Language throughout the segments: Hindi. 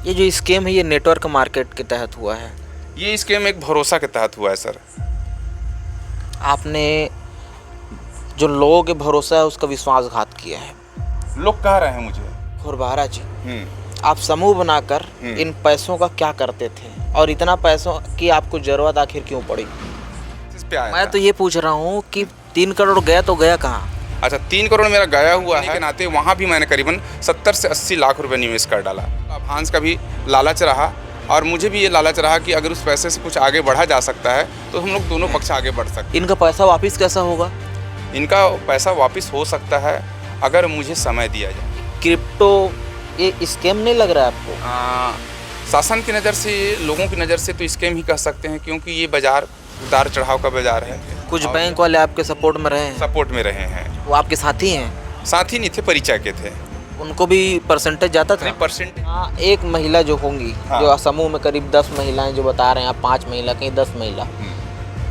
ये जो स्कीम है ये नेटवर्क मार्केट के तहत हुआ है। ये स्कीम एक भरोसा के तहत हुआ है सर। आपने जो लोगों के भरोसा है उसका विश्वासघात किया है। लोग कह रहे हैं मुझे। खुरबारा जी, हम्म। आप समूह बनाकर इन पैसों का क्या करते थे और इतना पैसों की आपको जरूरत आखिर क्यों पड़ी? इस पे आया मैं था। तो ये पूछ रहा हूँ कि 3 करोड़ गया तो गया कहाँ? अच्छा, 3 करोड़ मेरा गया हुआ है के नाते वहाँ भी मैंने करीबन 70 से 80 लाख रुपए निवेश कर डाला। लाभांश का भी लालच रहा और मुझे भी ये लालच रहा कि अगर उस पैसे से कुछ आगे बढ़ा जा सकता है तो हम लोग दोनों पक्ष आगे बढ़ सकते इनका पैसा वापस कैसा होगा? हैं। इनका पैसा वापस हो सकता है अगर मुझे समय दिया जाए। क्रिप्टो ये स्कैम नहीं लग रहा है आपको? शासन की नज़र से, लोगों की नज़र से तो स्कैम ही कह सकते हैं, क्योंकि ये बाज़ार उतार चढ़ाव का बाज़ार है। कुछ बैंक वाले आपके सपोर्ट में रहे हैं? सपोर्ट में रहे हैं। वो आपके साथी हैं? साथ ही नहीं थे, परिचय के थे। उनको भी परसेंटेज जाता था? परसेंट। हाँ, एक महिला जो होंगी, हाँ। जो समूह में करीब 10 महिलाएं जो बता रहे हैं आप, 5 महिला कहीं 10 महिला,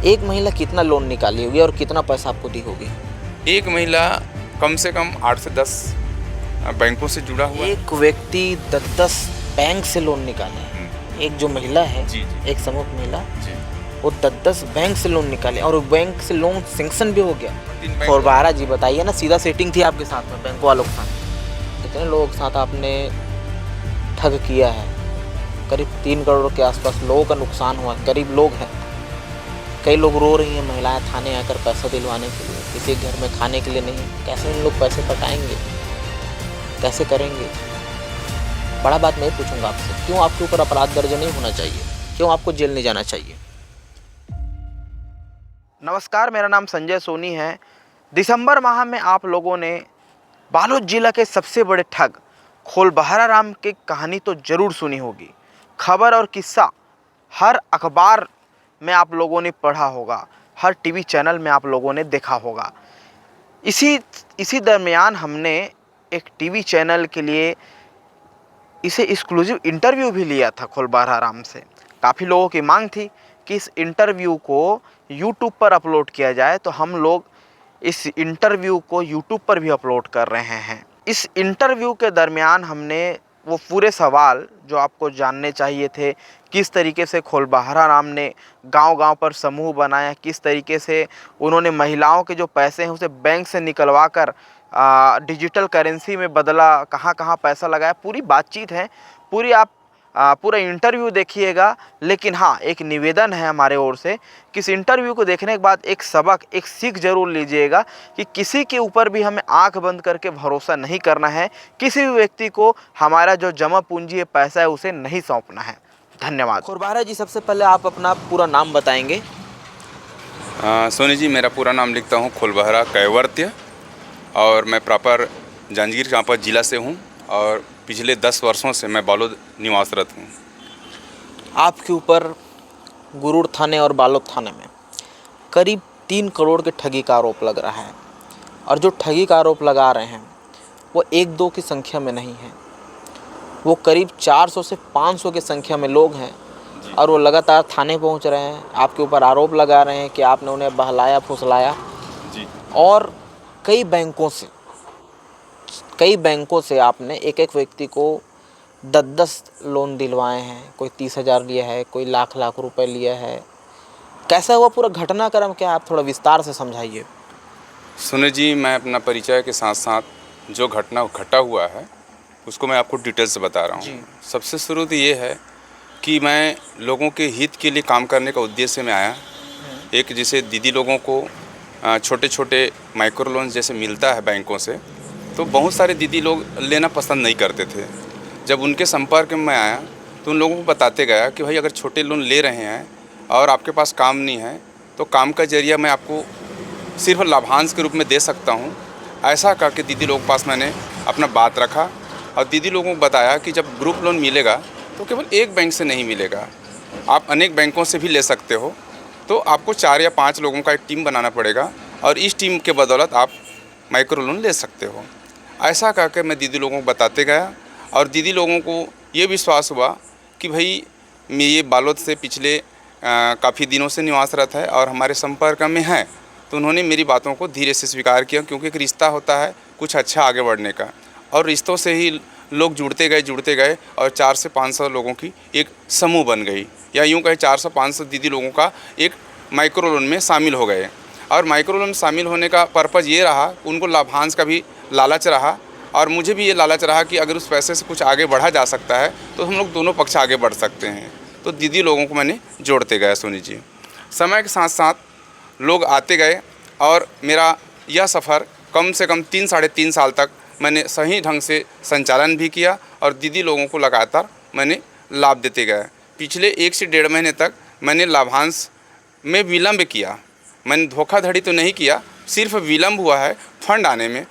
एक महिला कितना लोन निकाली होगी और कितना पैसा आपको दी होगी? एक महिला कम से कम 8 से 10 बैंकों से जुड़ा हुआ है। एक व्यक्ति 10 बैंक से लोन निकाले। एक जो महिला है, जी, जी। एक समूह महिला, जी। वो 10 बैंक से लोन निकाले और बैंक से लोन सैंक्शन भी हो गया। 3 बैंक। और 12 जी बताइए ना, सीधा सेटिंग थी आपके साथ में, बैंक वालों के साथ कितने लोगों के साथ आपने ठग किया है? करीब 3 करोड़ के आसपास लोगों का नुकसान हुआ। गरीब लोग हैं, कई लोग रो रही हैं महिलाएं थाने आकर पैसा दिलवाने के लिए, किसी घर में खाने के लिए नहीं। कैसे इन लोग पैसे पटाएंगे, कैसे करेंगे? बड़ा बात नहीं पूछूंगा आपसे, क्यों आपके ऊपर अपराध दर्ज नहीं होना चाहिए? क्यों आपको जेल नहीं जाना चाहिए? नमस्कार, मेरा नाम संजय सोनी है। दिसंबर माह में आप लोगों ने बालोद जिला के सबसे बड़े ठग खोलबहरा राम की कहानी तो जरूर सुनी होगी। खबर और किस्सा हर अखबार में आप लोगों ने पढ़ा होगा, हर टीवी चैनल में आप लोगों ने देखा होगा। इसी दरमियान हमने एक टीवी चैनल के लिए इसे एक्सक्लूसिव इंटरव्यू भी लिया था खोलबहरा राम से। काफ़ी लोगों की मांग थी कि इस इंटरव्यू को यूट्यूब पर अपलोड किया जाए, तो हम लोग इस इंटरव्यू को यूट्यूब पर भी अपलोड कर रहे हैं। इस इंटरव्यू के दरमियान हमने वो पूरे सवाल जो आपको जानने चाहिए थे, किस तरीके से खोलबहरा राम ने गांव-गांव पर समूह बनाया, किस तरीके से उन्होंने महिलाओं के जो पैसे हैं उसे बैंक से निकलवा कर डिजिटल करेंसी में बदला, कहाँ-कहाँ पैसा लगाया, पूरी बातचीत है। आप पूरा इंटरव्यू देखिएगा। लेकिन हाँ, एक निवेदन है हमारे ओर से कि इस इंटरव्यू को देखने के बाद एक सबक, एक सीख जरूर लीजिएगा कि किसी के ऊपर भी हमें आंख बंद करके भरोसा नहीं करना है। किसी भी व्यक्ति को हमारा जो जमा पूंजी है, पैसा है, उसे नहीं सौंपना है। धन्यवाद। खुरबारा जी, सबसे पहले आप अपना पूरा नाम बताएंगे? सोनी जी, मेरा पूरा नाम लिखता हूँ खोलबहरा कैवर्त्य और मैं प्रॉपर जांजगीर चांपा जिला से हूँ और पिछले 10 वर्षों से मैं बालोद निवासरत हूँ। आपके ऊपर गुरूर थाने और बालोद थाने में करीब 3 करोड़ के ठगी का आरोप लग रहा है और जो ठगी का आरोप लगा रहे हैं वो 1-2 की संख्या में नहीं है, वो करीब 400 से 500 की संख्या में लोग हैं और वो लगातार थाने पहुंच रहे हैं, आपके ऊपर आरोप लगा रहे हैं कि आपने उन्हें बहलाया फुसलाया। जी। और कई बैंकों से आपने एक एक व्यक्ति को 10-10 लोन दिलवाए हैं। कोई 30,000 लिया है, कोई लाख रुपए लिया है। कैसा हुआ पूरा घटनाक्रम, क्या आप थोड़ा विस्तार से समझाइए? सुने जी, मैं अपना परिचय के साथ साथ जो घटना घटा हुआ है उसको मैं आपको डिटेल से बता रहा हूँ। सबसे शुरू तो ये है कि मैं लोगों के हित के लिए काम करने का उद्देश्य में आया। एक जैसे दीदी लोगों को छोटे छोटे माइक्रो लोन जैसे मिलता है बैंकों से, तो बहुत सारे दीदी लोग लेना पसंद नहीं करते थे। जब उनके संपर्क में मैं आया तो उन लोगों को बताते गया कि भाई अगर छोटे लोन ले रहे हैं और आपके पास काम नहीं है तो काम का जरिया मैं आपको सिर्फ लाभांश के रूप में दे सकता हूँ। ऐसा करके दीदी लोगों के पास मैंने अपना बात रखा और दीदी लोगों को बताया कि जब ग्रुप लोन मिलेगा तो केवल एक बैंक से नहीं मिलेगा, आप अनेक बैंकों से भी ले सकते हो। तो आपको 4 या 5 लोगों का एक टीम बनाना पड़ेगा और इस टीम के बदौलत आप माइक्रो लोन ले सकते हो। ऐसा करके मैं दीदी लोगों को बताते गया और दीदी लोगों को ये विश्वास हुआ कि भाई मैं ये बालोद से पिछले काफ़ी दिनों से निवासरत है और हमारे संपर्क में है, तो उन्होंने मेरी बातों को धीरे से स्वीकार किया, क्योंकि एक रिश्ता होता है कुछ अच्छा आगे बढ़ने का और रिश्तों से ही लोग जुड़ते गए और 4 से 500 लोगों की एक समूह बन गई, या यूँ कहें 400-500 दीदी लोगों का एक माइक्रो लोन में शामिल हो गए। और माइक्रो लोन में शामिल होने का पर्पज़ ये रहा, उनको लाभांश का भी लालच रहा और मुझे भी ये लालच रहा कि अगर उस पैसे से कुछ आगे बढ़ा जा सकता है तो हम लोग दोनों पक्ष आगे बढ़ सकते हैं। तो दीदी लोगों को मैंने जोड़ते गया सोनी जी। समय के साथ साथ लोग आते गए और मेरा यह सफ़र कम से कम 3-3.5 साल तक मैंने सही ढंग से संचालन भी किया और दीदी लोगों को लगातार मैंने लाभ देते गया। पिछले 1 से 1.5 महीने तक मैंने लाभांश में विलम्ब किया। मैंने धोखाधड़ी तो नहीं किया, सिर्फ विलम्ब हुआ है फंड आने में।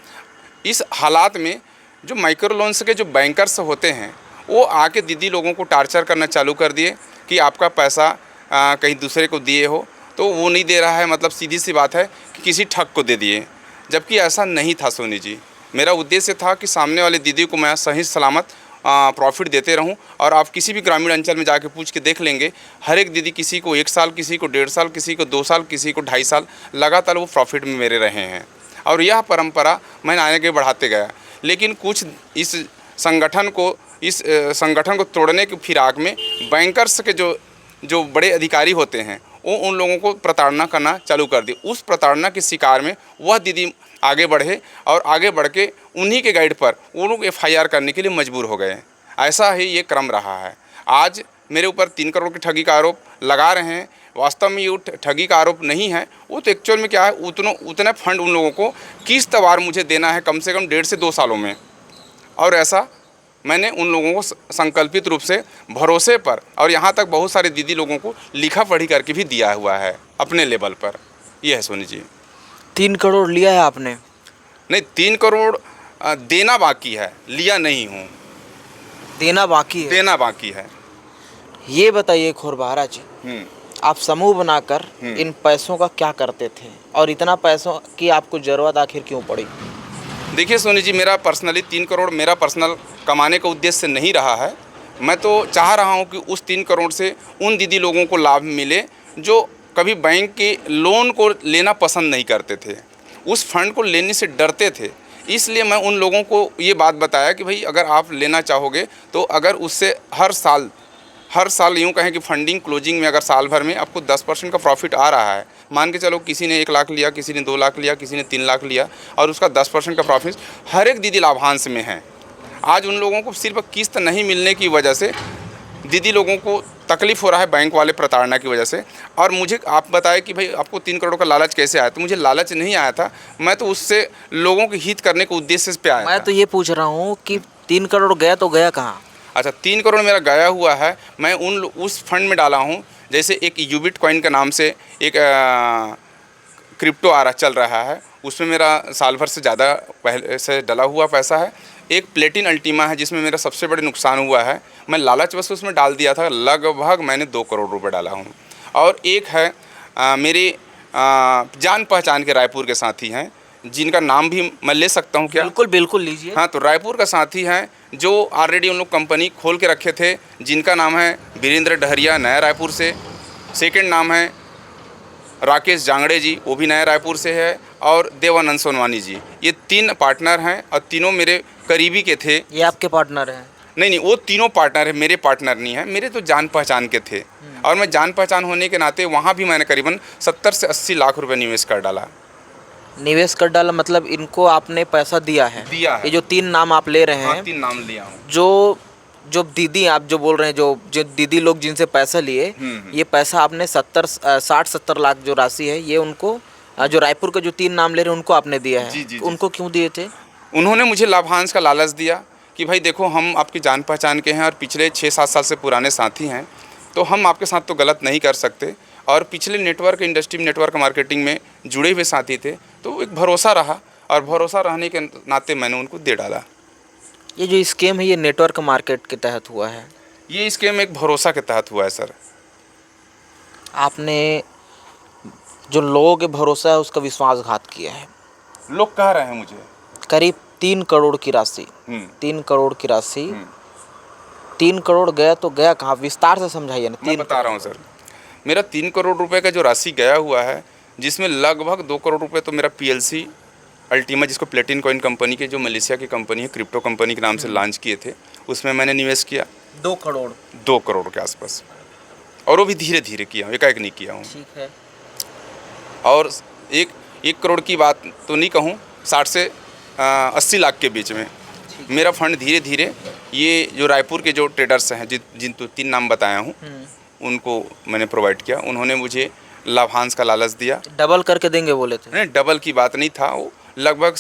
इस हालात में जो माइक्रो लोन्स के जो बैंकर्स होते हैं वो आके दीदी लोगों को टार्चर करना चालू कर दिए कि आपका पैसा कहीं दूसरे को दिए हो, तो वो नहीं दे रहा है, मतलब सीधी सी बात है कि किसी ठग को दे दिए। जबकि ऐसा नहीं था सोनी जी। मेरा उद्देश्य था कि सामने वाले दीदी को मैं सही सलामत प्रॉफिट देते रहूं। और आप किसी भी ग्रामीण अंचल में जाके पूछ के देख लेंगे, हर एक दीदी किसी को 1 साल, किसी को 1.5 साल, किसी को 2 साल, किसी को 2.5 साल लगातार वो प्रॉफिट में मेरे रहे हैं। और यह परंपरा मैंने आगे बढ़ाते गया। लेकिन कुछ इस संगठन को तोड़ने की फिराक में बैंकर्स के जो बड़े अधिकारी होते हैं वो उन लोगों को प्रताड़ना करना चालू कर दी। उस प्रताड़ना के शिकार में वह दीदी आगे बढ़े और आगे बढ़ के उन्हीं के गाइड पर वो लोग FIR करने के लिए मजबूर हो गए। ऐसा ही ये क्रम रहा है। आज मेरे ऊपर 3 करोड़ की ठगी का आरोप लगा रहे हैं। वास्तव में ये ठगी का आरोप नहीं है, वो तो एक्चुअल में क्या है, उतने फंड उन लोगों को किस्तवार मुझे देना है कम से कम 1.5 से 2 सालों में। और ऐसा मैंने उन लोगों को संकल्पित रूप से भरोसे पर, और यहाँ तक बहुत सारे दीदी लोगों को लिखा पढ़ी करके भी दिया हुआ है अपने लेवल पर। ये है सोनी जी। 3 करोड़ लिया है आपने? नहीं, 3 करोड़ देना बाकी है, लिया नहीं हूँ। देना बाकी है? देना बाकी है। ये बताइए खोरबहारा जी, आप समूह बनाकर इन पैसों का क्या करते थे और इतना पैसों की आपको ज़रूरत आखिर क्यों पड़ी? देखिए सोनी जी, मेरा पर्सनली 3 करोड़ मेरा पर्सनल कमाने का उद्देश्य नहीं रहा है। मैं तो चाह रहा हूं कि उस 3 करोड़ से उन दीदी लोगों को लाभ मिले जो कभी बैंक के लोन को लेना पसंद नहीं करते थे, उस फंड को लेने से डरते थे। इसलिए मैं उन लोगों को ये बात बताया कि भाई अगर आप लेना चाहोगे तो अगर उससे हर साल यूँ कहें कि फंडिंग क्लोजिंग में अगर साल भर में आपको 10% का प्रॉफिट आ रहा है, मान के चलो किसी ने 1 लाख लिया, किसी ने 2 लाख लिया, किसी ने 3 लाख लिया और उसका 10% का प्रॉफिट हर एक दीदी लाभांश में है। आज उन लोगों को सिर्फ किस्त नहीं मिलने की वजह से दीदी लोगों को तकलीफ़ हो रहा है बैंक वाले प्रताड़ना की वजह से। और मुझे आप बताएं कि भाई आपको 3 करोड़ का लालच कैसे आया? तो मुझे लालच नहीं आया था, मैं तो उससे लोगों के हित करने के उद्देश्य पे आया था। मैं तो ये पूछ रहा हूँ कि 3 करोड़ गया तो गया कहाँ? अच्छा, 3 करोड़ मेरा गया हुआ है, मैं उस फंड में डाला हूँ। जैसे एक यूबिट कॉइन के नाम से एक क्रिप्टो चल रहा है, उसमें मेरा साल भर से ज़्यादा पहले से डला हुआ पैसा है। एक प्लेटिन अल्टीमा है जिसमें मेरा सबसे बड़े नुकसान हुआ है, मैं लालचवश उसमें डाल दिया था, लगभग मैंने 2 करोड़ रुपए डाला हूँ। और एक है मेरे जान पहचान के रायपुर के साथी हैं जिनका नाम भी मैं ले सकता हूँ क्या? बिल्कुल बिल्कुल लीजिए। हाँ, तो रायपुर का साथी हैं जो ऑलरेडी उन लोग कंपनी खोल के रखे थे, जिनका नाम है वीरेंद्र डहरिया, नया रायपुर से। सेकंड नाम है राकेश जांगड़े जी, वो भी नया रायपुर से है। और देवानंद सोनवानी जी, ये 3 पार्टनर हैं और तीनों मेरे करीबी के थे। ये आपके पार्टनर हैं? नहीं, वो तीनों पार्टनर है, मेरे पार्टनर नहीं है, मेरे तो जान पहचान के थे। और मैं जान पहचान होने के नाते वहाँ भी मैंने करीबन 70 से 80 लाख रुपए निवेश कर डाला। निवेश कर डाला मतलब इनको आपने पैसा दिया है? दिया है। ये जो 3 नाम आप ले रहे हैं? हाँ, 3 नाम लिया हूँ। जो दीदी आप जो बोल रहे हैं, जो दीदी लोग जिनसे पैसा लिए, ये पैसा आपने 60-70 लाख जो राशि है ये उनको, जो रायपुर के जो 3 नाम ले रहे हैं उनको आपने दिया है? जी। उनको क्यों दिए थे? उन्होंने मुझे लाभांश का लालच दिया कि भाई देखो हम आपकी जान पहचान के हैं और पिछले 6-7 साल से पुराने साथी हैं, तो हम आपके साथ तो गलत नहीं कर सकते। और पिछले नेटवर्क इंडस्ट्री में, नेटवर्क मार्केटिंग में जुड़े हुए साथी थे, तो एक भरोसा रहा और भरोसा रहने के नाते मैंने उनको दे डाला। ये जो स्कीम है ये नेटवर्क मार्केट के तहत हुआ है? ये स्कीम एक भरोसा के तहत हुआ है सर। आपने जो लोगों के भरोसा है उसका विश्वासघात किया है। लोग कह रहे हैं मुझे करीब 3 करोड़ की राशि, 3 करोड़ की राशि, 3 करोड़ गया तो गया कहाँ? विस्तार से समझाइए ना। मैं बता रहा हूँ सर, मेरा 3 करोड़ रुपए का जो राशि गया हुआ है, जिसमें लगभग 2 करोड़ रुपए तो मेरा PLC अल्टीमा, जिसको प्लेटिन कॉइन कंपनी के, जो मलेशिया की कंपनी है, क्रिप्टो कंपनी के नाम से लॉन्च किए थे, उसमें मैंने निवेश किया 2 करोड़। 2 करोड़ के आसपास। और वो भी धीरे धीरे किया हूँ, एकाएक नहीं किया हूँ। ठीक है। और एक करोड़ की बात तो नहीं कहूँ, 60 से 80 लाख के बीच में मेरा फंड धीरे धीरे, ये जो रायपुर के जो ट्रेडर्स हैं, जिन तो 3 नाम बताया हूँ, उनको मैंने प्रोवाइड किया। उन्होंने मुझे लाभांश का लालच दिया। डबल करके देंगे बोले थे? नहीं, डबल की बात नहीं था, वो लगभग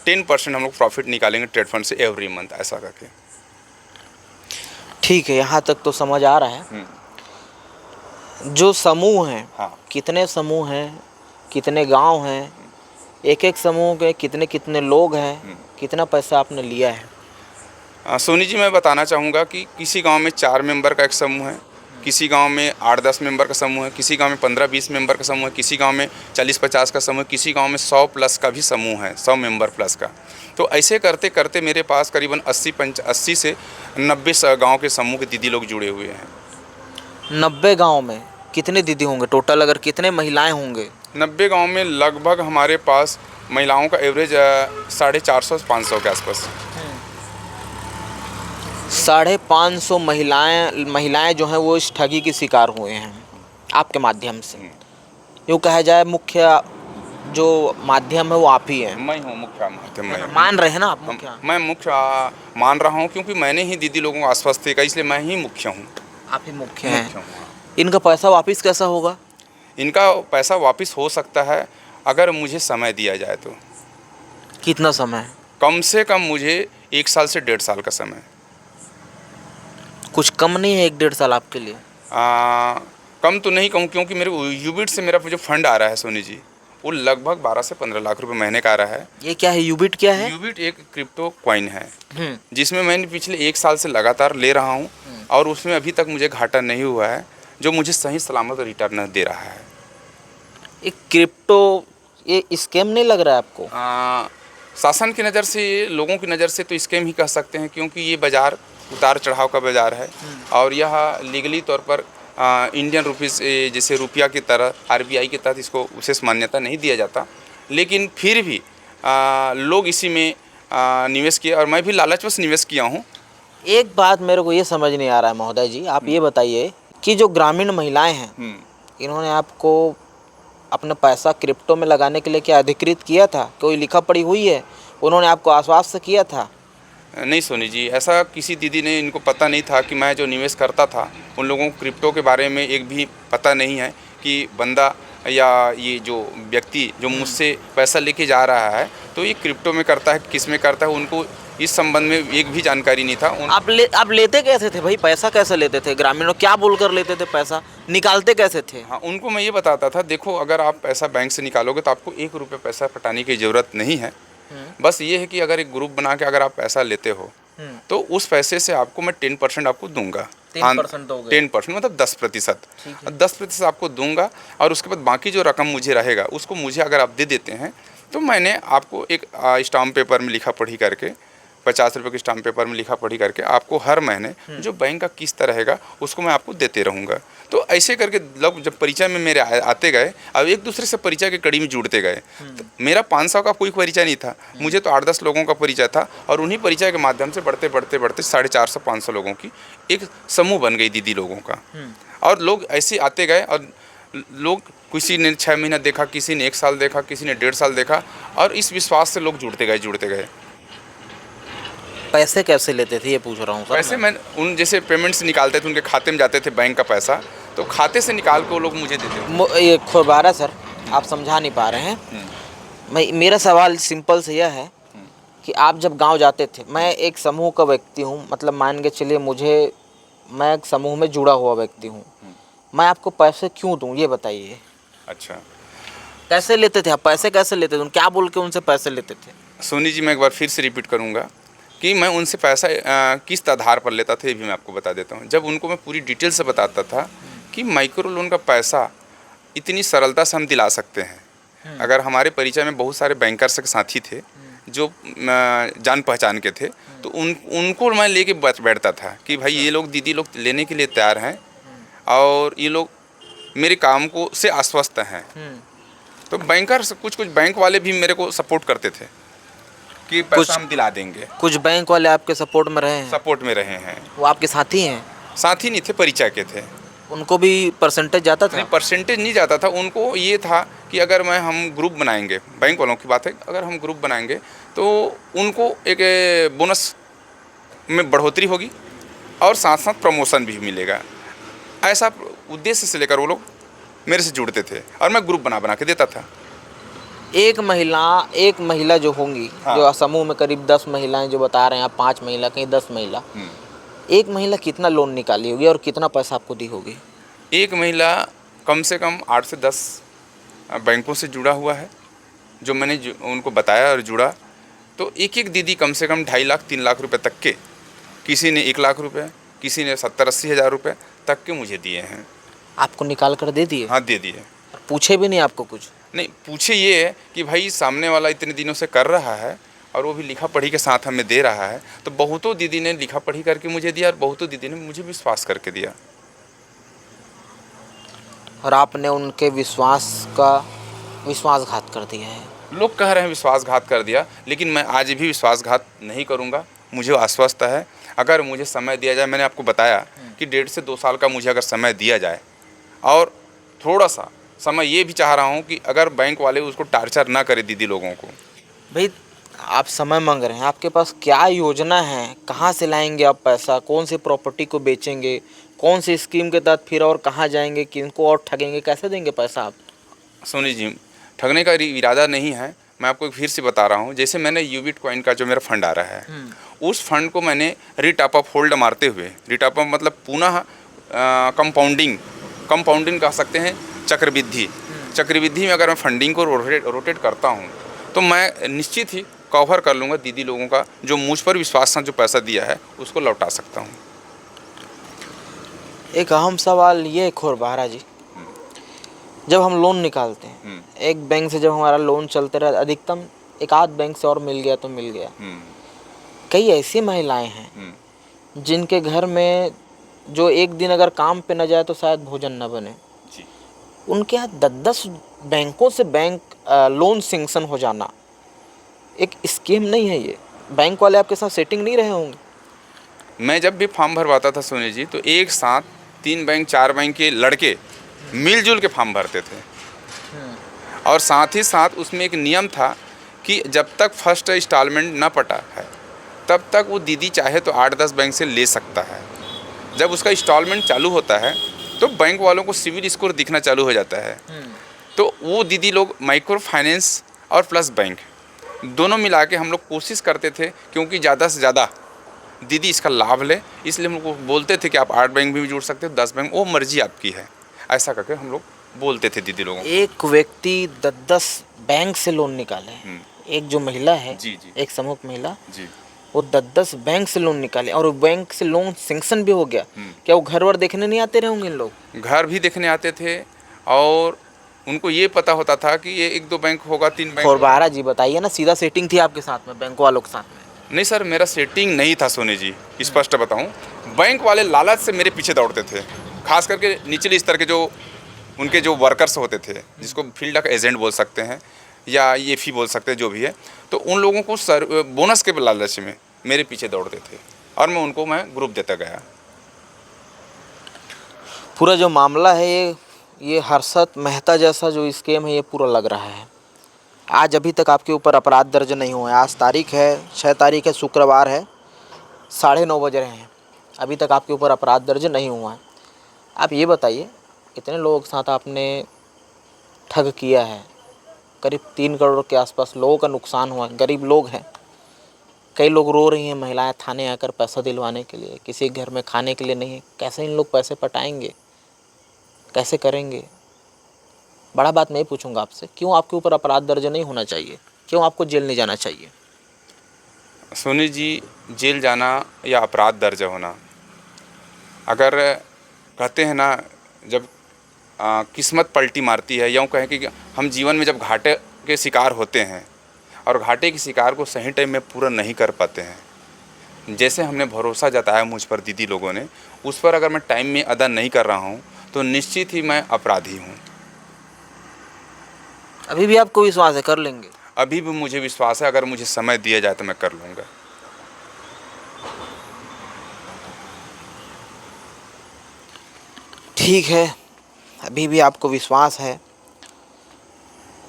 10% हम लोग प्रॉफिट निकालेंगे ट्रेड फंड से एवरी मंथ, ऐसा करके। ठीक है, यहाँ तक तो समझ आ रहा है। जो समूह हैं, हाँ। कितने समूह हैं, कितने गांव हैं, एक एक समूह के कितने कितने लोग हैं, कितना पैसा आपने लिया है? सोनी जी, मैं बताना चाहूँगा कि किसी गांव में 4 मेंबर का एक समूह है, किसी गांव में 8-10 मेंबर का समूह है, किसी गांव में 15-20 मेंबर का समूह है, किसी गांव में 40-50 का समूह है, किसी गांव में 100 प्लस का भी समूह है, 100 मेंबर प्लस का। तो ऐसे करते करते मेरे पास करीबन 80 से 90 गांव के समूह के दीदी लोग जुड़े हुए हैं। 90 गांव में कितने दीदी होंगे टोटल, अगर कितने महिलाएं होंगे? 90 गांव में लगभग हमारे पास महिलाओं का एवरेज 450 से 500 के आसपास। 550 महिलाएं जो हैं वो इस ठगी की शिकार हुए हैं आपके माध्यम से। यूँ कहा जाए मुख्य जो माध्यम है वो आप ही हैं। मैं हूँ मुख्य माध्यम में। मान रहे हैं ना आप मुख्य? मैं मुख्य मान रहा हूँ, क्योंकि मैंने ही दीदी लोगों को आश्वस्त किया, इसलिए मैं ही मुख्य हूँ। आप ही मुख्य हैं। इनका पैसा वापस कैसा होगा? इनका पैसा वापस हो सकता है अगर मुझे समय दिया जाए तो। कितना समय? कम से कम मुझे 1 साल से 1.5 साल का समय। कुछ कम नहीं है 1-1.5 साल आपके लिए? कम तो नहीं कहूँ, क्योंकि मेरे यूबिट से मेरा जो फंड आ रहा है सोनी जी, वो लगभग 12 से 15 लाख रुपए महीने का आ रहा है। ये क्या है, यूबिट क्या है? यूबिट एक क्रिप्टो कॉइन है, जिसमें मैंने पिछले 1 साल से लगातार ले रहा हूँ, और उसमें अभी तक मुझे घाटा नहीं हुआ है, जो मुझे सही सलामत रिटर्न दे रहा है। एक क्रिप्टो, ये स्कैम नहीं लग रहा है आपको? शासन की नज़र से, लोगों की नज़र से तो स्कैम ही कह सकते हैं, क्योंकि ये बाज़ार उतार चढ़ाव का बाज़ार है, और यह लीगली तौर पर इंडियन रुपीज़, जैसे रुपया की तरह आरबीआई के तहत इसको विशेष मान्यता नहीं दिया जाता, लेकिन फिर भी लोग इसी में निवेश किए, और मैं भी लालचवश निवेश किया हूँ। एक बात मेरे को ये समझ नहीं आ रहा है महोदय जी, आप ये बताइए कि जो ग्रामीण महिलाएं हैं, इन्होंने आपको अपना पैसा क्रिप्टो में लगाने के लिए क्या अधिकृत किया था? कोई लिखा पढ़ी हुई है? उन्होंने आपको आश्वस्त किया था? नहीं सोनी जी, ऐसा किसी दीदी ने, इनको पता नहीं था कि मैं जो निवेश करता था, उन लोगों को क्रिप्टो के बारे में एक भी पता नहीं है कि बंदा या ये जो व्यक्ति जो मुझसे पैसा लेके जा रहा है तो ये क्रिप्टो में करता है, किस में करता है, उनको इस संबंध में एक भी जानकारी नहीं था। आप लेते कैसे थे भाई, पैसा कैसे लेते थे? ग्रामीणों क्या बोलकर लेते थे पैसा, निकालते कैसे थे? हाँ, उनको मैं ये बताता था, देखो अगर आप पैसा बैंक से निकालोगे तो आपको 1 रुपये पैसा पटाने की ज़रूरत नहीं है। बस ये है कि अगर एक ग्रुप बना के अगर आप पैसा लेते हो तो उस पैसे से आपको मैं 10% आपको दूंगा। 10% मतलब 10%। 10% आपको दूंगा, और उसके बाद बाकी जो रकम मुझे रहेगा उसको मुझे अगर आप दे देते हैं तो मैंने आपको एक स्टाम्प पेपर में लिखा पढ़ी करके, 50 रुपये के स्टाम्प पेपर में लिखा पढ़ी करके आपको हर महीने जो बैंक का किस्त रहेगा उसको मैं आपको देते रहूँगा। तो ऐसे करके लोग जब परिचय में मेरे आते गए, अब एक दूसरे से परिचय के कड़ी में जुड़ते गए। तो मेरा 500 का कोई परिचय नहीं था, मुझे तो 8-10 लोगों का परिचय था, और उन्हीं परिचय के माध्यम से बढ़ते 450-500 लोगों की एक समूह बन गई दीदी लोगों का। और लोग ऐसे आते गए, और लोग, किसी ने 6 महीना देखा, किसी ने 1 साल देखा, किसी ने 1.5 साल देखा, और इस विश्वास से लोग जुड़ते गए। पैसे कैसे लेते थे ये पूछ रहा हूँ सर। पैसे मैं उन जैसे पेमेंट्स निकालते थे, उनके खाते में जाते थे बैंक का पैसा, तो खाते से निकाल के वो लोग मुझे देते थे। ये खुरबारा सर, आप समझा नहीं पा रहे हैं। मेरा सवाल सिंपल से यह है कि आप जब गांव जाते थे, मैं एक समूह का व्यक्ति हूं, मतलब मान के चलिए मैं एक समूह में जुड़ा हुआ व्यक्ति हूं, मैं आपको पैसे क्यों दूं ये बताइए। अच्छा, कैसे लेते थे आप, पैसे कैसे लेते थे, क्या बोल के उनसे पैसे लेते थे? सोनी जी, मैं एक बार फिर से रिपीट करूंगा कि मैं उनसे पैसा किस आधार पर लेता था, ये भी मैं आपको बता देता हूँ। जब उनको मैं पूरी डिटेल से बताता था कि माइक्रो लोन का पैसा इतनी सरलता से हम दिला सकते हैं। अगर हमारे परिचय में बहुत सारे बैंकर्स के साथी थे जो जान पहचान के थे, तो उनको मैं लेके बैठता था कि भाई ये लोग, दीदी लोग लेने के लिए तैयार हैं, और ये लोग मेरे काम को से आश्वस्त हैं। तो बैंकर कुछ बैंक वाले भी मेरे को सपोर्ट करते थे कि पैसा हम दिला देंगे। कुछ बैंक वाले आपके सपोर्ट में रहे हैं? सपोर्ट में रहे हैं। वो आपके साथी हैं? साथी नहीं थे, परिचय के थे। उनको भी परसेंटेज जाता था? नहीं, परसेंटेज नहीं जाता था। उनको ये था कि अगर हम ग्रुप बनाएंगे, बैंक वालों की बात है, अगर हम ग्रुप बनाएंगे तो उनको एक बोनस में बढ़ोतरी होगी और साथ साथ प्रमोशन भी मिलेगा। ऐसा उद्देश्य से लेकर वो लोग मेरे से जुड़ते थे और मैं ग्रुप बना के देता था। एक महिला जो होंगी, हाँ। जो समूह में करीब 10 महिलाएं जो बता रहे हैं आप, 5 महिला कहीं 10 महिला, एक महिला कितना लोन निकाली होगी और कितना पैसा आपको दी होगी? एक महिला कम से कम 8 से 10 बैंकों से जुड़ा हुआ है। जो मैंने उनको बताया और जुड़ा, तो एक दीदी कम से कम 2.5 लाख 3 लाख रुपए तक के, किसी ने 1 लाख रुपए, किसी ने 70-80 हज़ार रुपये तक के मुझे दिए हैं। आपको निकाल कर दे दिए? हाँ, दे दिए। पूछे भी नहीं आपको कुछ? नहीं पूछे, ये है कि भाई सामने वाला इतने दिनों से कर रहा है और वो भी लिखा पढ़ी के साथ हमें दे रहा है, तो बहुतों दीदी ने लिखा पढ़ी करके मुझे दिया और बहुतों दीदी ने मुझे विश्वास करके दिया। और आपने उनके विश्वासघात कर दिया है? लोग कह रहे हैं विश्वासघात कर दिया, लेकिन मैं आज भी विश्वासघात नहीं करूंगा। मुझे आश्वस्त है, अगर मुझे समय दिया जाए, मैंने आपको बताया कि 1.5 से 2 साल का मुझे अगर समय दिया जाए, और थोड़ा सा समय ये भी चाह रहा हूँ कि अगर बैंक वाले उसको टार्चर ना करे दीदी लोगों को। भाई आप समय मांग रहे हैं, आपके पास क्या योजना है? कहाँ से लाएंगे आप पैसा? कौन सी प्रॉपर्टी को बेचेंगे? कौन सी स्कीम के तहत फिर और कहाँ जाएंगे? किनको और ठगेंगे? कैसे देंगे पैसा आप? सोनी जी, ठगने का इरादा नहीं है। मैं आपको फिर से बता रहा हूँ, जैसे मैंने यूबिट कॉइन का जो मेरा फंड आ रहा है, उस फंड को मैंने रीटॉप अप होल्ड मारते हुए, रीटॉप अप मतलब पुनः कंपाउंडिंग कह सकते हैं, चक्रवृद्धि में अगर मैं फंडिंग को रोटेट करता हूँ तो मैं निश्चित ही कवर कर लूँगा दीदी लोगों का जो मुझ पर विश्वास से जो पैसा दिया है उसको लौटा सकता हूँ। एक अहम सवाल ये खोरबहारा जी, जब हम लोन निकालते हैं, एक बैंक से जब हमारा लोन चलते रहे, अधिकतम एक आध बैंक से और मिल गया तो मिल गया, कई ऐसी महिलाएं हैं जिनके घर में जो एक दिन अगर काम पे न जाए तो शायद भोजन न बने। उनके यहाँ 10-10 बैंकों से लोन सैंक्शन हो जाना एक स्कीम नहीं है? ये बैंक वाले आपके साथ सेटिंग नहीं रहे होंगे? मैं जब भी फॉर्म भरवाता था सोनी जी, तो एक साथ 3 बैंक 4 बैंक के लड़के मिलजुल के फॉर्म भरते थे, और साथ ही साथ उसमें एक नियम था कि जब तक फर्स्ट इंस्टॉलमेंट ना पटा है तब तक वो दीदी चाहे तो 8-10 बैंक से ले सकता है। जब उसका इंस्टॉलमेंट चालू होता है तो बैंक वालों को सिविल स्कोर दिखना चालू हो जाता है, तो वो दीदी लोग माइक्रो फाइनेंस और प्लस बैंक दोनों मिला के हम लोग कोशिश करते थे, क्योंकि ज़्यादा से ज़्यादा दीदी इसका लाभ ले, इसलिए हम लोग बोलते थे कि आप 8 बैंक भी जुड़ सकते हो, 10 बैंक, वो मर्जी आपकी है, ऐसा करके हम लोग बोलते थे दीदी लोगों को। एक व्यक्ति 10-10 बैंक से लोन निकाले, एक जो महिला है, जी जी, एक समूह महिला जी, वो 10-10 बैंक से लोन निकाले और बैंक से लोन सैंक्शन भी हो गया। क्या वो घर वर देखने नहीं आते रहे होंगे इन लोग? घर भी देखने आते थे और उनको ये पता होता था कि ये 1-2 बैंक होगा, 3 बैंक। खोरबहारा जी बताइए ना, सीधा सेटिंग थी आपके साथ में बैंक वालों के साथ में? नहीं सर, मेरा सेटिंग नहीं था सोनी जी, स्पष्ट बताऊं, बैंक वाले लालच से मेरे पीछे दौड़ते थे, खास करके निचले स्तर के जो उनके जो वर्कर्स होते थे, जिसको फील्ड का एजेंट बोल सकते हैं या ये फी बोल सकते हैं, जो भी है, तो उन लोगों को बोनस के लालच में मेरे पीछे दौड़ते थे और मैं ग्रुप देता गया। पूरा जो मामला है ये हर्षद मेहता जैसा जो स्कीम है ये पूरा लग रहा है। आज अभी तक आपके ऊपर अपराध दर्ज नहीं हुआ है। आज तारीख है 6 तारीख है, शुक्रवार है, 9:30 बज रहे हैं, अभी तक आपके ऊपर अपराध दर्ज नहीं हुआ है। आप ये बताइए, इतने लोगों के साथ आपने ठग किया है, करीब 3 करोड़ के आसपास लोगों का नुकसान हुआ है, गरीब लोग हैं, कई लोग रो रही हैं, महिलाएं थाने आकर पैसा दिलवाने के लिए, किसी घर में खाने के लिए नहीं है। कैसे इन लोग पैसे पटाएंगे, कैसे करेंगे? बड़ा बात नहीं पूछूंगा आपसे, क्यों आपके ऊपर अपराध दर्ज नहीं होना चाहिए? क्यों आपको जेल नहीं जाना चाहिए? सोनी जी, जेल जाना या अपराध दर्ज होना, अगर कहते हैं ना, जब किस्मत पलटी मारती है, यूँ कहें कि हम जीवन में जब घाटे के शिकार होते हैं और घाटे के शिकार को सही टाइम में पूरा नहीं कर पाते हैं, जैसे हमने भरोसा जताया मुझ पर दीदी लोगों ने, उस पर अगर मैं टाइम में अदा नहीं कर रहा हूँ तो निश्चित ही मैं अपराधी हूँ। अभी भी आपको विश्वास है कर लेंगे? अभी भी मुझे विश्वास है, अगर मुझे समय दिया जाए तो मैं कर लूँगा। ठीक है, अभी भी आपको विश्वास है।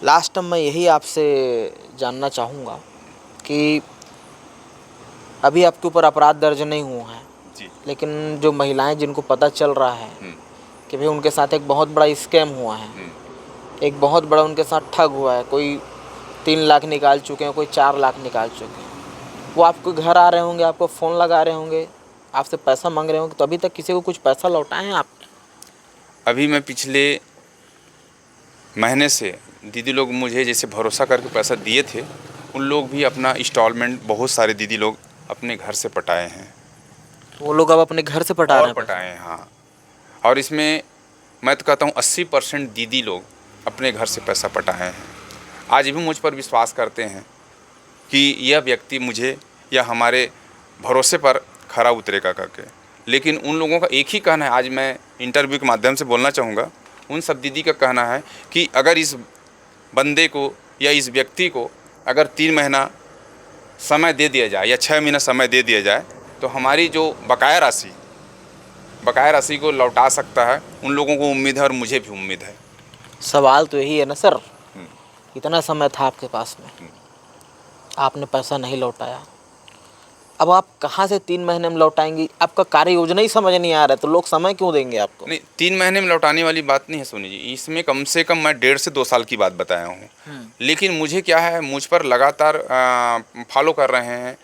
लास्ट में मैं यही आपसे जानना चाहूँगा कि अभी आपके ऊपर अपराध दर्ज नहीं हुआ है, जी। लेकिन जो महिलाएं जिनको पता चल रहा है हुँ, कि भाई उनके साथ एक बहुत बड़ा स्कैम हुआ है, हुँ। एक बहुत बड़ा उनके साथ ठग हुआ है, कोई 3 लाख निकाल चुके हैं, कोई 4 लाख निकाल चुके हैं, वो आपके घर आ रहे होंगे, आपको फ़ोन लगा रहे होंगे, आपसे पैसा मांग रहे होंगे, तो अभी तक किसी को कुछ पैसा लौटाए हैं आप? अभी मैं पिछले महीने से दीदी लोग मुझे जैसे भरोसा करके पैसा दिए थे, उन लोग भी अपना इंस्टॉलमेंट बहुत सारे दीदी लोग अपने घर से पटाए हैं वो लोग अब अपने घर से पटा रहे और हैं पैसा? पटाए हैं, हाँ। और इसमें मैं तो कहता हूँ 80% दीदी लोग अपने घर से पैसा पटाए हैं। आज भी मुझ पर विश्वास करते हैं कि यह व्यक्ति मुझे या हमारे भरोसे पर खरा उतरेगा करके। लेकिन उन लोगों का एक ही कहना है, आज मैं इंटरव्यू के माध्यम से बोलना चाहूँगा, उन सब दीदी का कहना है कि अगर इस बंदे को या इस व्यक्ति को अगर 3 महीना समय दे दिया जाए या 6 महीना समय दे दिया जाए तो हमारी जो बकाया राशि को लौटा सकता है। उन लोगों को उम्मीद है और मुझे भी उम्मीद है। सवाल तो यही है ना सर, हुँ, इतना समय था आपके पास में, हुँ। आपने पैसा नहीं लौटाया, अब आप कहाँ से 3 महीने में लौटाएंगी? आपका कार्य योजना ही समझ नहीं आ रहा है, तो लोग समय क्यों देंगे आपको? नहीं, 3 महीने में लौटाने वाली बात नहीं है सोनी जी। इसमें कम से कम मैं 1.5 से 2 साल की बात बताया हूँ। लेकिन मुझे क्या है, मुझ पर लगातार फॉलो कर रहे हैं,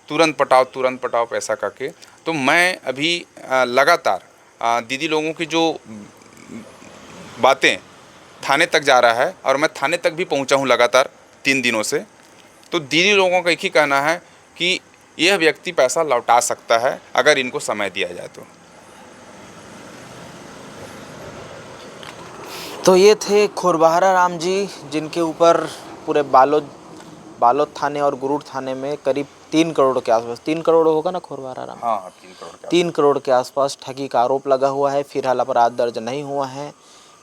तुरंत पटाओ पैसा करके। तो मैं अभी लगातार दीदी लोगों की जो बातें थाने तक जा रहा है और मैं थाने तक भी पहुँचा हूँ लगातार 3 दिनों से। तो दीदी लोगों का एक ही कहना है कि यह व्यक्ति पैसा लौटा सकता है अगर इनको समय दिया जाए तो। तो ये थे खुरबहरा राम जी, जिनके ऊपर पूरे बालोद थाने और गुरूर थाने में करीब 3 करोड़ के आसपास, 3 करोड़ होगा ना खुरबहरा राम? हाँ, 3 करोड़ का। 3 करोड़ के आसपास ठगी का आरोप लगा हुआ है। फिलहाल अपराध दर्ज नहीं हुआ है,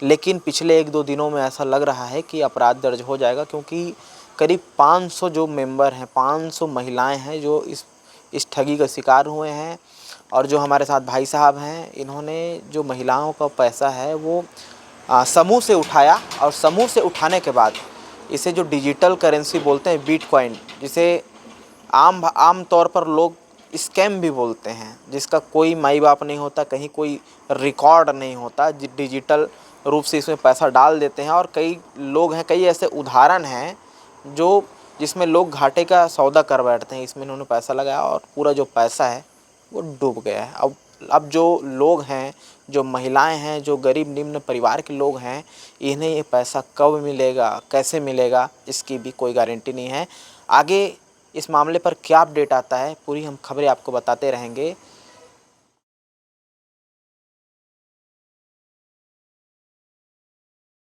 लेकिन पिछले 1-2 दिनों में ऐसा लग रहा है कि अपराध दर्ज हो जाएगा, क्योंकि करीब 500 जो मेंबर हैं, 500 महिलाएं हैं जो इस ठगी का शिकार हुए हैं। और जो हमारे साथ भाई साहब हैं, इन्होंने जो महिलाओं का पैसा है वो समूह से उठाया, और समूह से उठाने के बाद इसे जो डिजिटल करेंसी बोलते हैं, बिटकॉइन, जिसे आम तौर पर लोग स्कैम भी बोलते हैं, जिसका कोई माई बाप नहीं होता, कहीं कोई रिकॉर्ड नहीं होता, डिजिटल रूप से इसमें पैसा डाल देते हैं। और कई लोग हैं, कई ऐसे उदाहरण हैं जो जिसमें लोग घाटे का सौदा कर बैठते हैं। इसमें इन्होंने पैसा लगाया और पूरा जो पैसा है वो डूब गया है। अब जो लोग हैं, जो महिलाएं हैं, जो गरीब निम्न परिवार के लोग हैं, इन्हें ये पैसा कब मिलेगा, कैसे मिलेगा, इसकी भी कोई गारंटी नहीं है। आगे इस मामले पर क्या अपडेट आता है, पूरी हम खबरें आपको बताते रहेंगे।